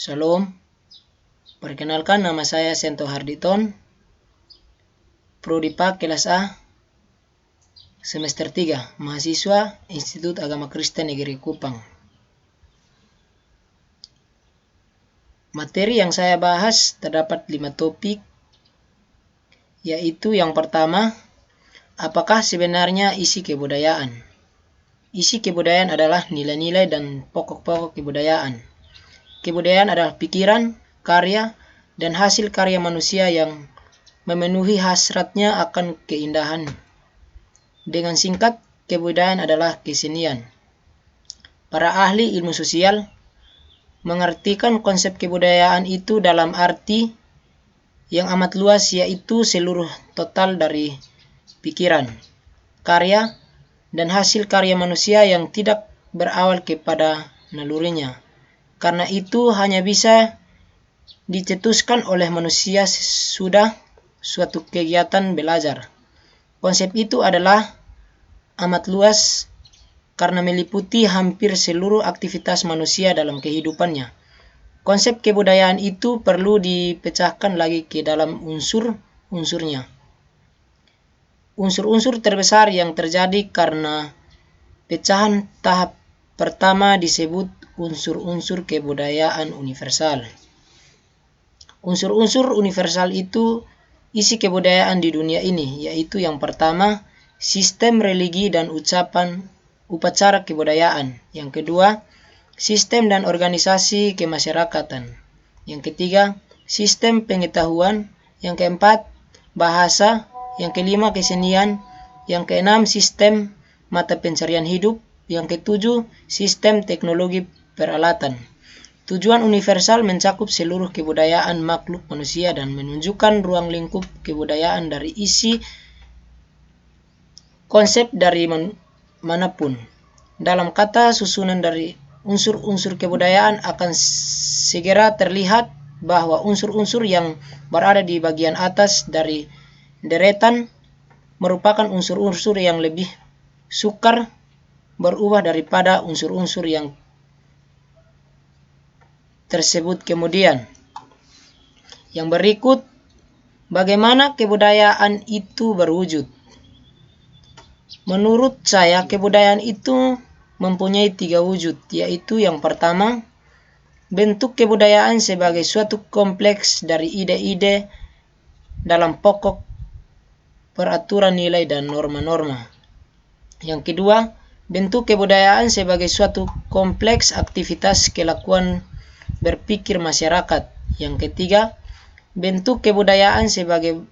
Shalom, perkenalkan nama saya Sento Harditon, Prodi PAK kelas A, semester 3, mahasiswa Institut Agama Kristen Negeri Kupang. Materi yang saya bahas terdapat 5 topik, yaitu yang pertama, apakah sebenarnya isi kebudayaan? Isi kebudayaan adalah nilai-nilai dan pokok-pokok kebudayaan. Kebudayaan adalah pikiran, karya, dan hasil karya manusia yang memenuhi hasratnya akan keindahan. Dengan singkat, kebudayaan adalah kesenian. Para ahli ilmu sosial mengartikan konsep kebudayaan itu dalam arti yang amat luas, yaitu seluruh total dari pikiran, karya, dan hasil karya manusia yang tidak berawal kepada nalurinya. Karena itu hanya bisa dicetuskan oleh manusia sudah suatu kegiatan belajar. Konsep itu adalah amat luas karena meliputi hampir seluruh aktivitas manusia dalam kehidupannya. Konsep kebudayaan itu perlu dipecahkan lagi ke dalam unsur-unsurnya. Unsur-unsur terbesar yang terjadi karena pecahan tahap pertama disebut unsur-unsur kebudayaan universal. Unsur-unsur universal itu isi kebudayaan di dunia ini, yaitu yang pertama, sistem religi dan upacara kebudayaan. Yang kedua, sistem dan organisasi kemasyarakatan. Yang ketiga, sistem pengetahuan. Yang keempat, bahasa. Yang kelima, kesenian. Yang keenam, sistem mata pencarian hidup. Yang ketujuh, sistem teknologi peralatan. Tujuan universal mencakup seluruh kebudayaan makhluk manusia dan menunjukkan ruang lingkup kebudayaan dari isi konsep dari manapun. Dalam kata susunan dari unsur-unsur kebudayaan akan segera terlihat bahwa unsur-unsur yang berada di bagian atas dari deretan merupakan unsur-unsur yang lebih sukar berubah daripada unsur-unsur yang tersebut kemudian. Yang berikut, bagaimana kebudayaan itu berwujud? Menurut saya, kebudayaan itu mempunyai 3 wujud, yaitu yang pertama, bentuk kebudayaan sebagai suatu kompleks dari ide-ide dalam pokok peraturan nilai dan norma-norma. Yang kedua, bentuk kebudayaan sebagai suatu kompleks aktivitas kelakuan berpikir masyarakat. Yang ketiga, bentuk kebudayaan sebagai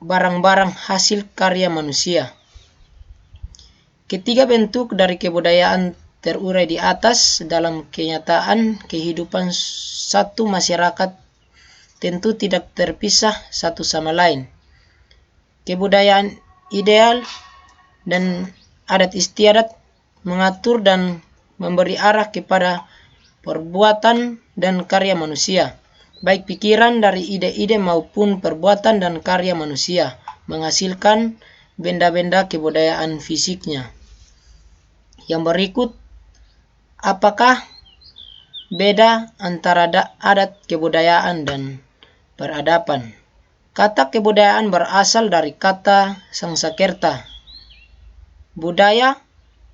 barang-barang hasil karya manusia. Ketiga bentuk dari kebudayaan terurai di atas dalam kenyataan kehidupan satu masyarakat tentu tidak terpisah satu sama lain. Kebudayaan ideal dan adat istiadat mengatur dan memberi arah kepada perbuatan dan karya manusia, baik pikiran dari ide-ide maupun perbuatan dan karya manusia menghasilkan benda-benda kebudayaan fisiknya. Yang berikut, apakah beda antara adat kebudayaan dan peradaban? Kata kebudayaan berasal dari kata Sangsakerta. Budaya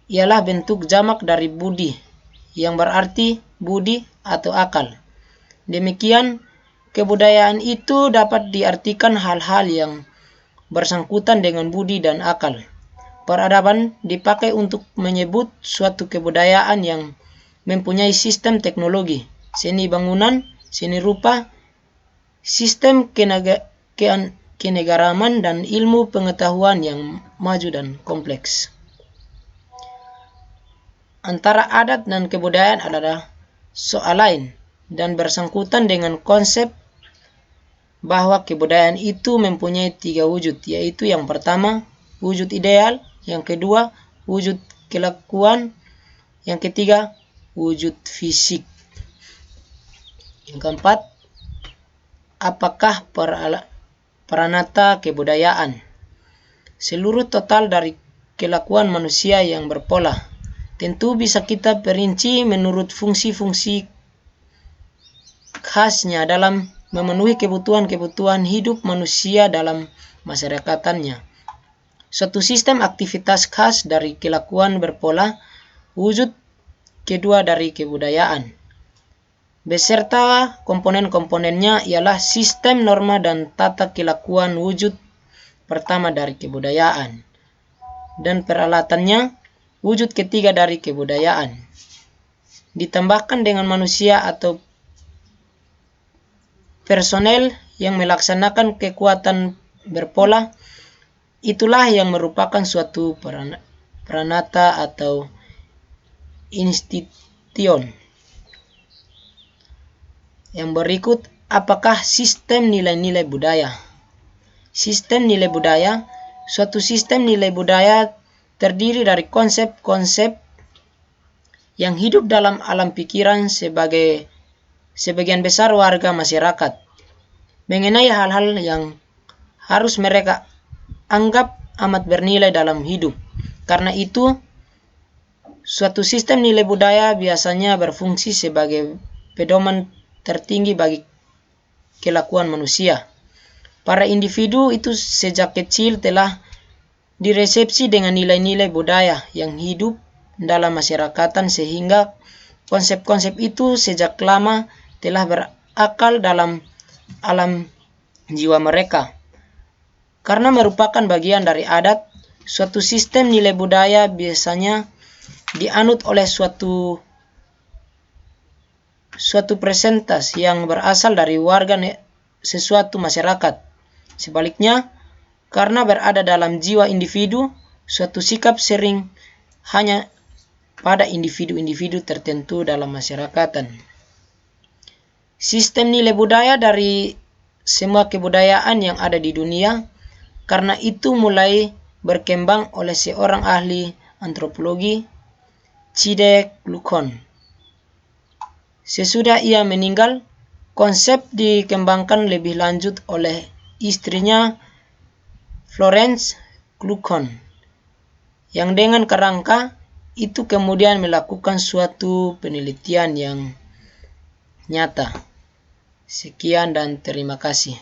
ialah bentuk jamak dari budi, yang berarti budi atau akal. Demikian, kebudayaan itu dapat diartikan hal-hal yang bersangkutan dengan budi dan akal. Peradaban dipakai untuk menyebut suatu kebudayaan yang mempunyai sistem teknologi, seni bangunan, seni rupa, sistem kenegaraman, dan ilmu pengetahuan yang maju dan kompleks. Antara adat dan kebudayaan adalah soal lain dan bersangkutan dengan konsep bahwa kebudayaan itu mempunyai 3 wujud, yaitu yang pertama, wujud ideal, yang kedua, wujud kelakuan, yang ketiga, wujud fisik. Yang keempat, apakah peranata kebudayaan? Seluruh total dari kelakuan manusia yang berpola. Tentu bisa kita perinci menurut fungsi-fungsi khasnya dalam memenuhi kebutuhan-kebutuhan hidup manusia dalam masyarakatannya. Suatu sistem aktivitas khas dari kelakuan berpola, wujud kedua dari kebudayaan. Beserta komponen-komponennya ialah sistem norma dan tata kelakuan wujud pertama dari kebudayaan. Dan peralatannya wujud ketiga dari kebudayaan. Ditambahkan dengan manusia atau personel yang melaksanakan kekuatan berpola, itulah yang merupakan suatu pranata atau institution. Yang berikut, apakah sistem nilai-nilai budaya? Sistem nilai budaya, suatu sistem nilai budaya terdiri dari konsep-konsep yang hidup dalam alam pikiran sebagian besar warga masyarakat mengenai hal-hal yang harus mereka anggap amat bernilai dalam hidup. Karena itu, suatu sistem nilai budaya biasanya berfungsi sebagai pedoman tertinggi bagi kelakuan manusia. Para individu itu sejak kecil telah diresepsi dengan nilai-nilai budaya yang hidup dalam masyarakatan, sehingga konsep-konsep itu sejak lama telah berakal dalam alam jiwa mereka. Karena merupakan bagian dari adat, suatu sistem nilai budaya biasanya dianut oleh suatu presentasi yang berasal dari warga sesuatu masyarakat. Sebaliknya, karena berada dalam jiwa individu, suatu sikap sering hanya pada individu-individu tertentu dalam masyarakatan. Sistem nilai budaya dari semua kebudayaan yang ada di dunia, karena itu mulai berkembang oleh seorang ahli antropologi, Cidek Lukon. Sesudah ia meninggal, konsep dikembangkan lebih lanjut oleh istrinya Florence Lukon, yang dengan kerangka itu kemudian melakukan suatu penelitian yang nyata. Sekian dan terima kasih.